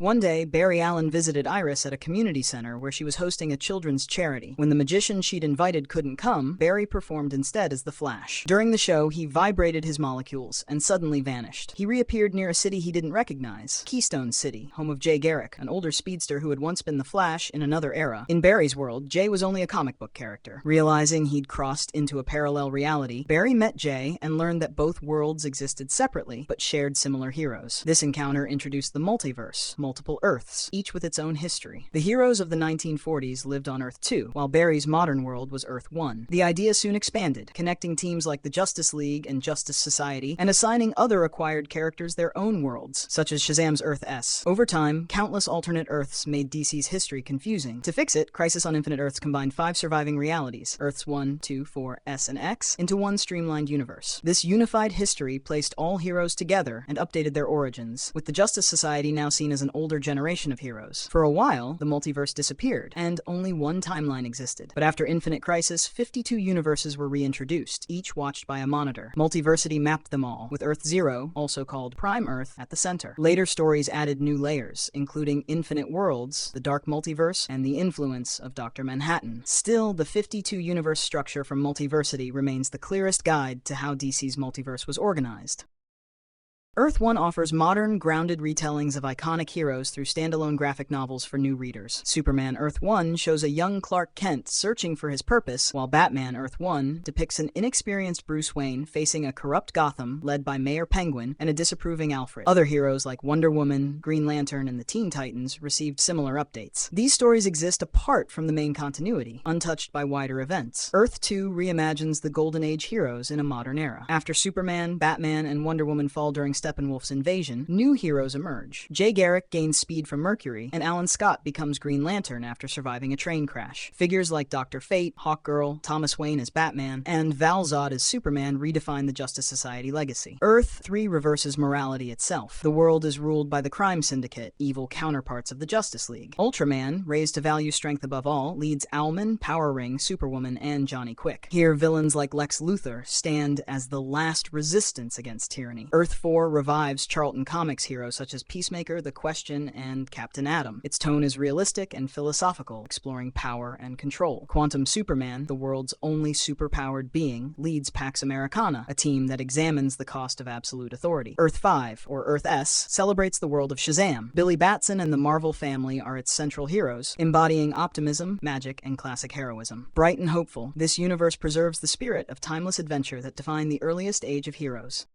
One day, Barry Allen visited Iris at a community center where she was hosting a children's charity. When the magician she'd invited couldn't come, Barry performed instead as the Flash. During the show, he vibrated his molecules and suddenly vanished. He reappeared near a city he didn't recognize, Keystone City, home of Jay Garrick, an older speedster who had once been the Flash in another era. In Barry's world, Jay was only a comic book character. Realizing he'd crossed into a parallel reality, Barry met Jay and learned that both worlds existed separately, but shared similar heroes. This encounter introduced the multiverse, multiple Earths, each with its own history. The heroes of the 1940s lived on Earth 2, while Barry's modern world was Earth 1. The idea soon expanded, connecting teams like the Justice League and Justice Society, and assigning other acquired characters their own worlds, such as Shazam's Earth S. Over time, countless alternate Earths made DC's history confusing. To fix it, Crisis on Infinite Earths combined 5 surviving realities, Earths 1, 2, 4, S, and X, into one streamlined universe. This unified history placed all heroes together and updated their origins, with the Justice Society now seen as an older generation of heroes. For a while, the multiverse disappeared, and only one timeline existed. But after Infinite Crisis, 52 universes were reintroduced, each watched by a monitor. Multiversity mapped them all, with Earth Zero, also called Prime Earth, at the center. Later stories added new layers, including Infinite Worlds, the Dark Multiverse, and the influence of Dr. Manhattan. Still, the 52-universe structure from Multiversity remains the clearest guide to how DC's multiverse was organized. Earth 1 offers modern, grounded retellings of iconic heroes through standalone graphic novels for new readers. Superman Earth 1 shows a young Clark Kent searching for his purpose, while Batman Earth 1 depicts an inexperienced Bruce Wayne facing a corrupt Gotham led by Mayor Penguin and a disapproving Alfred. Other heroes like Wonder Woman, Green Lantern, and the Teen Titans received similar updates. These stories exist apart from the main continuity, untouched by wider events. Earth 2 reimagines the Golden Age heroes in a modern era. After Superman, Batman, and Wonder Woman fall during Steppenwolf's invasion, new heroes emerge. Jay Garrick gains speed from Mercury, and Alan Scott becomes Green Lantern after surviving a train crash. Figures like Dr. Fate, Hawkgirl, Thomas Wayne as Batman, and Val Zod as Superman redefine the Justice Society legacy. Earth 3 reverses morality itself. The world is ruled by the crime syndicate, evil counterparts of the Justice League. Ultraman, raised to value strength above all, leads Owlman, Power Ring, Superwoman, and Johnny Quick. Here, villains like Lex Luthor stand as the last resistance against tyranny. Earth 4 revives Charlton Comics heroes such as Peacemaker, The Question, and Captain Atom. Its tone is realistic and philosophical, exploring power and control. Quantum Superman, the world's only superpowered being, leads Pax Americana, a team that examines the cost of absolute authority. Earth 5, or Earth S, celebrates the world of Shazam. Billy Batson and the Marvel family are its central heroes, embodying optimism, magic, and classic heroism. Bright and hopeful, this universe preserves the spirit of timeless adventure that defined the earliest age of heroes.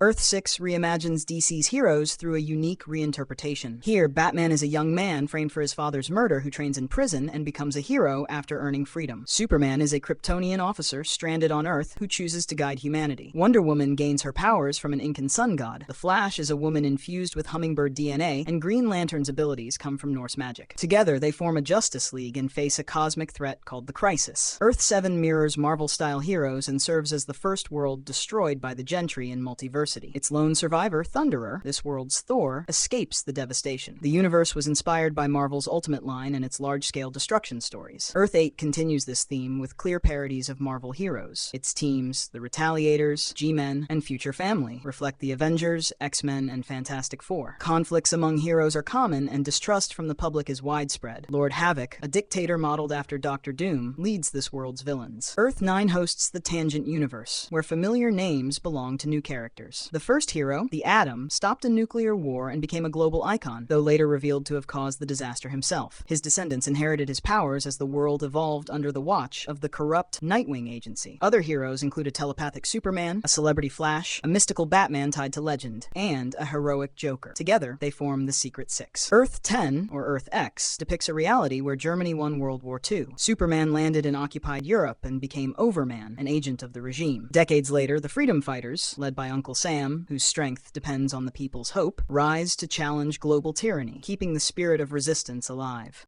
Earth 6 reimagines DC's heroes through a unique reinterpretation. Here, Batman is a young man framed for his father's murder who trains in prison and becomes a hero after earning freedom. Superman is a Kryptonian officer stranded on Earth who chooses to guide humanity. Wonder Woman gains her powers from an Incan sun god. The Flash is a woman infused with hummingbird DNA, and Green Lantern's abilities come from Norse magic. Together, they form a Justice League and face a cosmic threat called the Crisis. Earth 7 mirrors Marvel-style heroes and serves as the first world destroyed by the Gentry in Multiversity. Its lone survivor, Thunderer, this world's Thor, escapes the devastation. The universe was inspired by Marvel's Ultimate line and its large-scale destruction stories. Earth 8 continues this theme with clear parodies of Marvel heroes. Its teams, the Retaliators, G-Men, and Future Family, reflect the Avengers, X-Men, and Fantastic Four. Conflicts among heroes are common, and distrust from the public is widespread. Lord Havoc, a dictator modeled after Doctor Doom, leads this world's villains. Earth 9 hosts the Tangent Universe, where familiar names belong to new characters. The first hero, the Atom, stopped a nuclear war and became a global icon, though later revealed to have caused the disaster himself. His descendants inherited his powers as the world evolved under the watch of the corrupt Nightwing Agency. Other heroes include a telepathic Superman, a celebrity Flash, a mystical Batman tied to legend, and a heroic Joker. Together, they form the Secret Six. Earth 10, or Earth X, depicts a reality where Germany won World War II. Superman landed in occupied Europe and became Overman, an agent of the regime. Decades later, the Freedom Fighters, led by Uncle Sam, whose strength depends on the people's hope, rise to challenge global tyranny, keeping the spirit of resistance alive.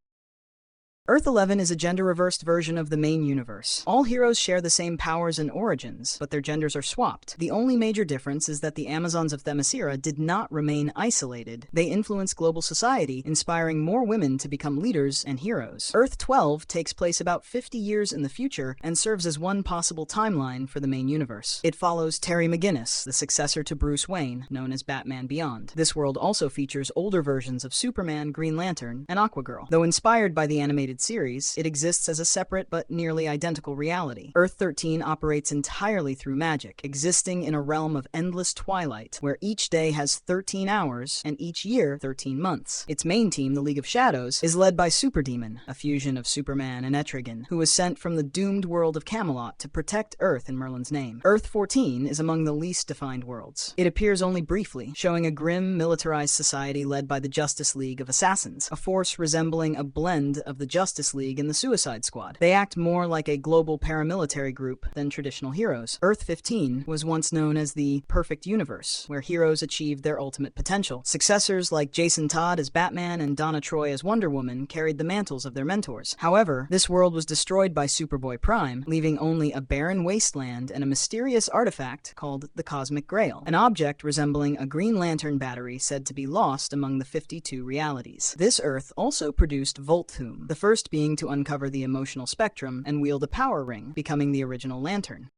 Earth 11 is a gender-reversed version of the main universe. All heroes share the same powers and origins, but their genders are swapped. The only major difference is that the Amazons of Themyscira did not remain isolated. They influenced global society, inspiring more women to become leaders and heroes. Earth 12 takes place about 50 years in the future and serves as one possible timeline for the main universe. It follows Terry McGinnis, the successor to Bruce Wayne, known as Batman Beyond. This world also features older versions of Superman, Green Lantern, and Aquagirl. Though inspired by the animated series, it exists as a separate but nearly identical reality. Earth 13 operates entirely through magic, existing in a realm of endless twilight, where each day has 13 hours and each year 13 months. Its main team, the League of Shadows, is led by Superdemon, a fusion of Superman and Etrigan, who was sent from the doomed world of Camelot to protect Earth in Merlin's name. Earth 14 is among the least defined worlds. It appears only briefly, showing a grim, militarized society led by the Justice League of Assassins, a force resembling a blend of the Justice League and the Suicide Squad. They act more like a global paramilitary group than traditional heroes. Earth 15 was once known as the perfect universe, where heroes achieved their ultimate potential. Successors like Jason Todd as Batman and Donna Troy as Wonder Woman carried the mantles of their mentors. However, this world was destroyed by Superboy Prime, leaving only a barren wasteland and a mysterious artifact called the Cosmic Grail, an object resembling a Green Lantern battery said to be lost among the 52 realities. This Earth also produced Volthoom, the first being to uncover the emotional spectrum and wield a power ring, becoming the original Lantern.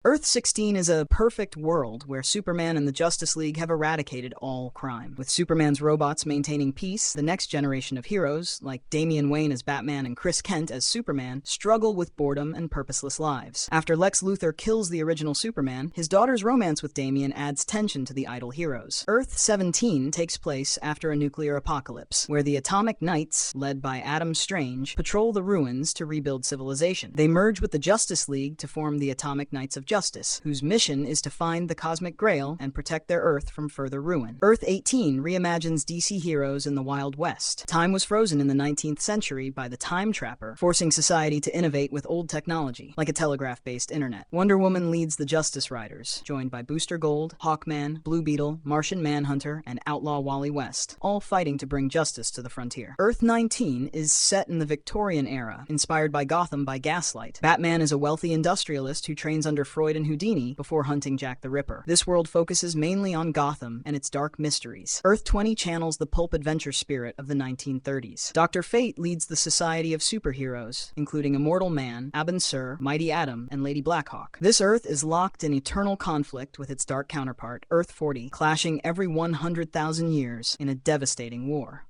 Earth 16 is a perfect world where Superman and the Justice League have eradicated all crime. With Superman's robots maintaining peace, the next generation of heroes, like Damian Wayne as Batman and Chris Kent as Superman, struggle with boredom and purposeless lives. After Lex Luthor kills the original Superman, his daughter's romance with Damian adds tension to the idle heroes. Earth 17 takes place after a nuclear apocalypse, where the Atomic Knights, led by Adam Strange, patrol the ruins to rebuild civilization. They merge with the Justice League to form the Atomic Knights of Justice, whose mission is to find the Cosmic Grail and protect their Earth from further ruin. Earth 18 reimagines DC heroes in the Wild West. Time was frozen in the 19th century by the Time Trapper, forcing society to innovate with old technology, like a telegraph-based internet. Wonder Woman leads the Justice Riders, joined by Booster Gold, Hawkman, Blue Beetle, Martian Manhunter, and Outlaw Wally West, all fighting to bring justice to the frontier. Earth 19 is set in the Victorian era, inspired by Gotham by Gaslight. Batman is a wealthy industrialist who trains under Freud and Houdini before hunting Jack the Ripper. This world focuses mainly on Gotham and its dark mysteries. Earth 20 channels the pulp adventure spirit of the 1930s. Dr. Fate leads the Society of Superheroes, including Immortal Man, Abin Sur, Mighty Atom, and Lady Blackhawk. This Earth is locked in eternal conflict with its dark counterpart, Earth 40, clashing every 100,000 years in a devastating war.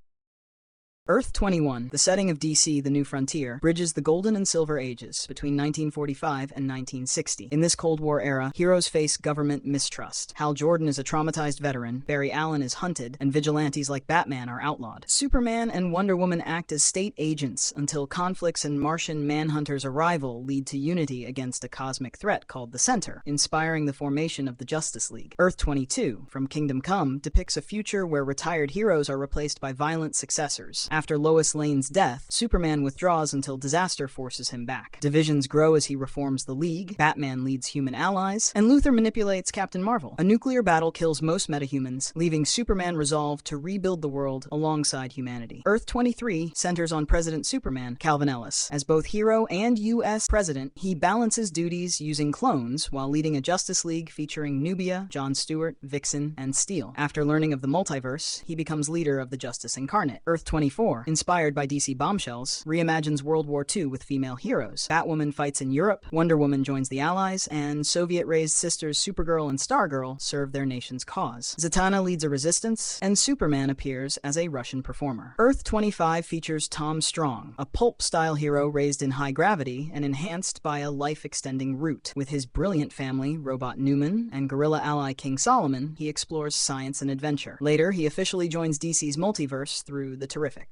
Earth 21, the setting of DC: The New Frontier, bridges the Golden and Silver Ages between 1945 and 1960. In this Cold War era, heroes face government mistrust. Hal Jordan is a traumatized veteran, Barry Allen is hunted, and vigilantes like Batman are outlawed. Superman and Wonder Woman act as state agents until conflicts and Martian Manhunter's arrival lead to unity against a cosmic threat called the Center, inspiring the formation of the Justice League. Earth 22, From Kingdom Come, depicts a future where retired heroes are replaced by violent successors. After Lois Lane's death, Superman withdraws until disaster forces him back. Divisions grow as he reforms the League, Batman leads human allies, and Luthor manipulates Captain Marvel. A nuclear battle kills most metahumans, leaving Superman resolved to rebuild the world alongside humanity. Earth 23 centers on President Superman, Calvin Ellis. As both hero and U.S. president, he balances duties using clones while leading a Justice League featuring Nubia, Jon Stewart, Vixen, and Steel. After learning of the multiverse, he becomes leader of the Justice Incarnate. Earth 24, inspired by DC bombshells, reimagines World War II with female heroes. Batwoman fights in Europe, Wonder Woman joins the Allies, and Soviet-raised sisters Supergirl and Stargirl serve their nation's cause. Zatanna leads a resistance, and Superman appears as a Russian performer. Earth 25 features Tom Strong, a pulp-style hero raised in high gravity and enhanced by a life-extending root. With his brilliant family, Robot Newman, and guerrilla ally King Solomon, he explores science and adventure. Later, he officially joins DC's multiverse through the Terrifics.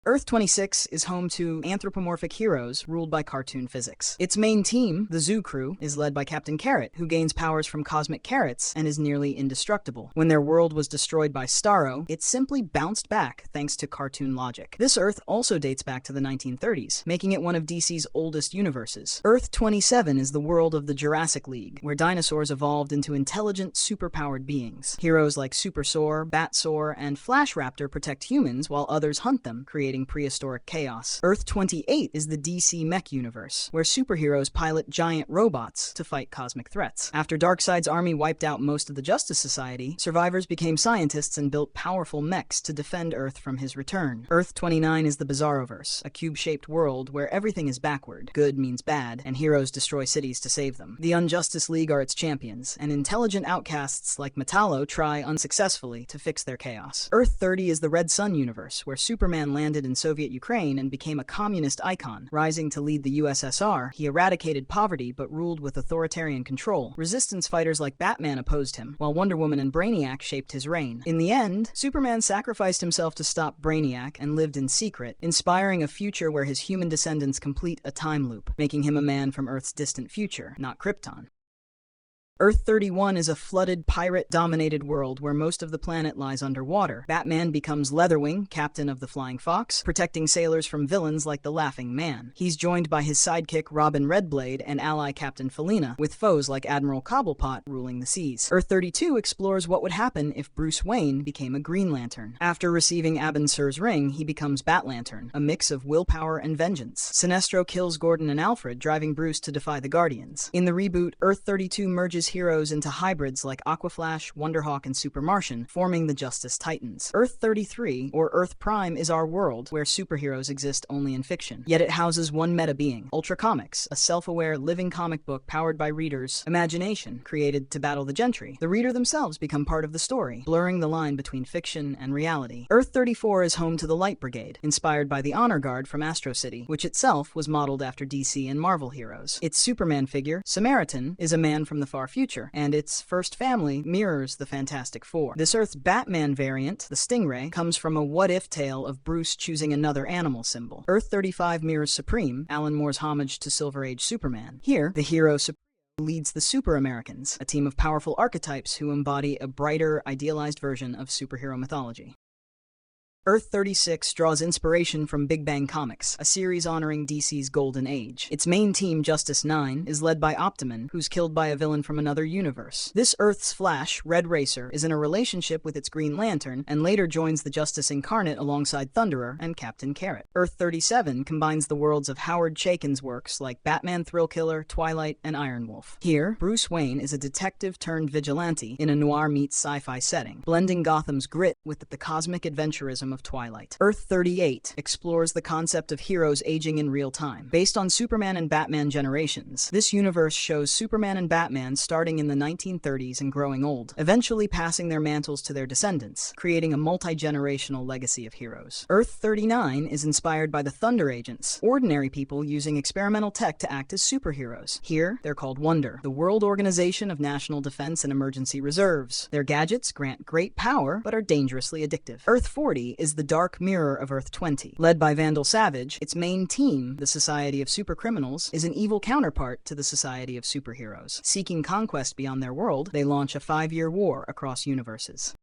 Earth 26 is home to anthropomorphic heroes ruled by cartoon physics. Its main team, the Zoo Crew, is led by Captain Carrot, who gains powers from cosmic carrots and is nearly indestructible. When their world was destroyed by Starro, it simply bounced back thanks to cartoon logic. This Earth also dates back to the 1930s, making it one of DC's oldest universes. Earth 27 is the world of the Jurassic League, where dinosaurs evolved into intelligent, superpowered beings. Heroes like Super Soar, Bat Soar, and Flash Raptor protect humans while others hunt them, creating creating prehistoric chaos. Earth 28 is the DC mech universe, where superheroes pilot giant robots to fight cosmic threats. After Darkseid's army wiped out most of the Justice Society, survivors became scientists and built powerful mechs to defend Earth from his return. Earth 29 is the Bizarroverse, a cube-shaped world where everything is backward, good means bad, and heroes destroy cities to save them. The Unjustice League are its champions, and intelligent outcasts like Metallo try unsuccessfully to fix their chaos. Earth 30 is the Red Sun universe, where Superman landed in Soviet Ukraine and became a communist icon. Rising to lead the USSR, he eradicated poverty but ruled with authoritarian control. Resistance fighters like Batman opposed him, while Wonder Woman and Brainiac shaped his reign. In the end, Superman sacrificed himself to stop Brainiac and lived in secret, inspiring a future where his human descendants complete a time loop, making him a man from Earth's distant future, not Krypton. Earth 31 is a flooded, pirate-dominated world where most of the planet lies underwater. Batman becomes Leatherwing, captain of the Flying Fox, protecting sailors from villains like the Laughing Man. He's joined by his sidekick Robin Redblade and ally Captain Felina, with foes like Admiral Cobblepot ruling the seas. Earth 32 explores what would happen if Bruce Wayne became a Green Lantern. After receiving Abin Sur's ring, he becomes Bat Lantern, a mix of willpower and vengeance. Sinestro kills Gordon and Alfred, driving Bruce to defy the Guardians. In the reboot, Earth 32 merges heroes into hybrids like Aquaflash, Wonderhawk, and Super Martian, forming the Justice Titans. Earth 33, or Earth Prime, is our world, where superheroes exist only in fiction. Yet it houses one meta-being, Ultra Comics, a self-aware, living comic book powered by readers' imagination, created to battle the Gentry. The reader themselves become part of the story, blurring the line between fiction and reality. Earth 34 is home to the Light Brigade, inspired by the Honor Guard from Astro City, which itself was modeled after DC and Marvel heroes. Its Superman figure, Samaritan, is a man from the far future, and its first family mirrors the Fantastic Four. This Earth's Batman variant, the Stingray, comes from a what-if tale of Bruce choosing another animal symbol. Earth 35 mirrors Supreme, Alan Moore's homage to Silver Age Superman. Here, the hero Supreme leads the Super Americans, a team of powerful archetypes who embody a brighter, idealized version of superhero mythology. Earth 36 draws inspiration from Big Bang Comics, a series honoring DC's golden age. Its main team, Justice 9, is led by Optiman, who's killed by a villain from another universe. This Earth's Flash, Red Racer, is in a relationship with its Green Lantern, and later joins the Justice Incarnate alongside Thunderer and Captain Carrot. Earth 37 combines the worlds of Howard Chaykin's works like Batman Thrill Killer, Twilight, and Iron Wolf. Here, Bruce Wayne is a detective-turned-vigilante in a noir-meets-sci-fi setting, blending Gotham's grit with the cosmic adventurism of Twilight. Earth 38 explores the concept of heroes aging in real time. Based on Superman and Batman generations, this universe shows Superman and Batman starting in the 1930s and growing old, eventually passing their mantles to their descendants, creating a multi-generational legacy of heroes. Earth 39 is inspired by the Thunder Agents, ordinary people using experimental tech to act as superheroes. Here, they're called Wonder, the World Organization of National Defense and Emergency Reserves. Their gadgets grant great power, but are dangerously addictive. Earth 40 is the dark mirror of Earth 20. Led by Vandal Savage, its main team, the Society of Supercriminals, is an evil counterpart to the Society of Superheroes. Seeking conquest beyond their world, they launch a 5-year war across universes.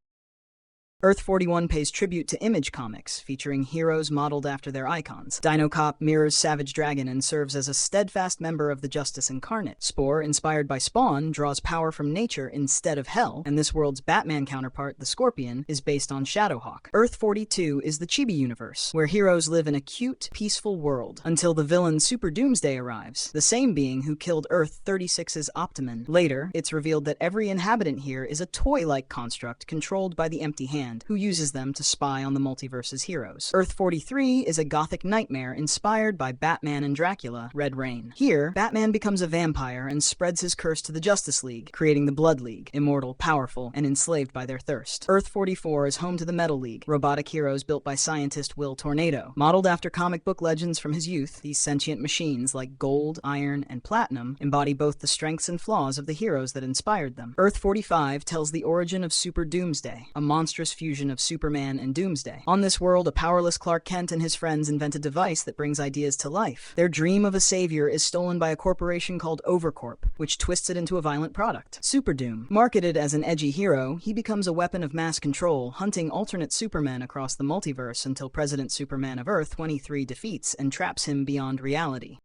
Earth 41 pays tribute to Image Comics, featuring heroes modeled after their icons. Dino Cop mirrors Savage Dragon and serves as a steadfast member of the Justice Incarnate. Spore, inspired by Spawn, draws power from nature instead of hell, and this world's Batman counterpart, the Scorpion, is based on Shadowhawk. Earth 42 is the Chibi universe, where heroes live in a cute, peaceful world, until the villain Super Doomsday arrives, the same being who killed Earth 36's Optiman. Later, it's revealed that every inhabitant here is a toy-like construct controlled by the Empty Hand, who uses them to spy on the multiverse's heroes. Earth 43 is a gothic nightmare inspired by Batman and Dracula, Red Rain. Here, Batman becomes a vampire and spreads his curse to the Justice League, creating the Blood League, immortal, powerful, and enslaved by their thirst. Earth 44 is home to the Metal League, robotic heroes built by scientist Will Tornado. Modeled after comic book legends from his youth, these sentient machines like Gold, Iron, and Platinum embody both the strengths and flaws of the heroes that inspired them. Earth 45 tells the origin of Super Doomsday, a monstrous fusion of Superman and Doomsday. On this world, a powerless Clark Kent and his friends invent a device that brings ideas to life. Their dream of a savior is stolen by a corporation called Overcorp, which twists it into a violent product. Super Doom. Marketed as an edgy hero, he becomes a weapon of mass control, hunting alternate Supermen across the multiverse until President Superman of Earth 23 defeats and traps him beyond reality.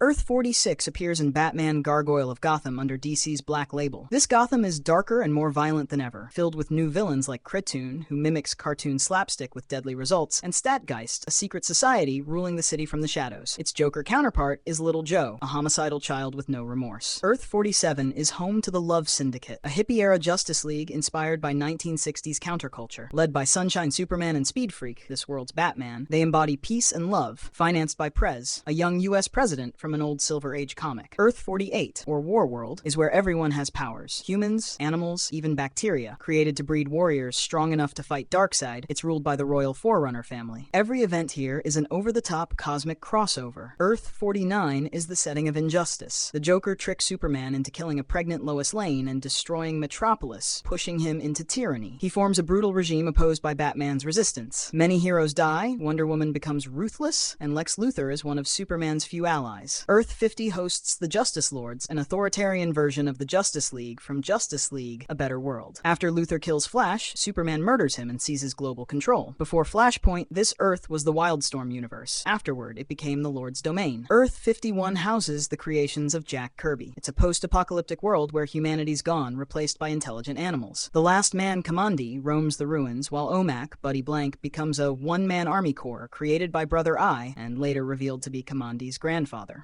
Earth 46 appears in Batman Gargoyle of Gotham under DC's Black Label. This Gotham is darker and more violent than ever, filled with new villains like Kritoon, who mimics cartoon slapstick with deadly results, and Statgeist, a secret society ruling the city from the shadows. Its Joker counterpart is Little Joe, a homicidal child with no remorse. Earth 47 is home to the Love Syndicate, a hippie-era Justice League inspired by 1960s counterculture. Led by Sunshine Superman and Speed Freak, this world's Batman, they embody peace and love, financed by Prez, a young U.S. president from an old Silver Age comic. Earth 48, or War World, is where everyone has powers. Humans, animals, even bacteria. Created to breed warriors strong enough to fight Darkseid, it's ruled by the Royal Forerunner family. Every event here is an over-the-top cosmic crossover. Earth 49 is the setting of Injustice. The Joker tricks Superman into killing a pregnant Lois Lane and destroying Metropolis, pushing him into tyranny. He forms a brutal regime opposed by Batman's resistance. Many heroes die, Wonder Woman becomes ruthless, and Lex Luthor is one of Superman's few allies. Earth 50 hosts the Justice Lords, an authoritarian version of the Justice League from Justice League: A Better World. After Luthor kills Flash, Superman murders him and seizes global control. Before Flashpoint, this Earth was the Wildstorm universe. Afterward, it became the Lord's domain. Earth 51 houses the creations of Jack Kirby. It's a post-apocalyptic world where humanity's gone, replaced by intelligent animals. The last man, Kamandi, roams the ruins, while Omak, Buddy Blank, becomes a one-man army corps created by Brother Eye and later revealed to be Kamandi's grandfather.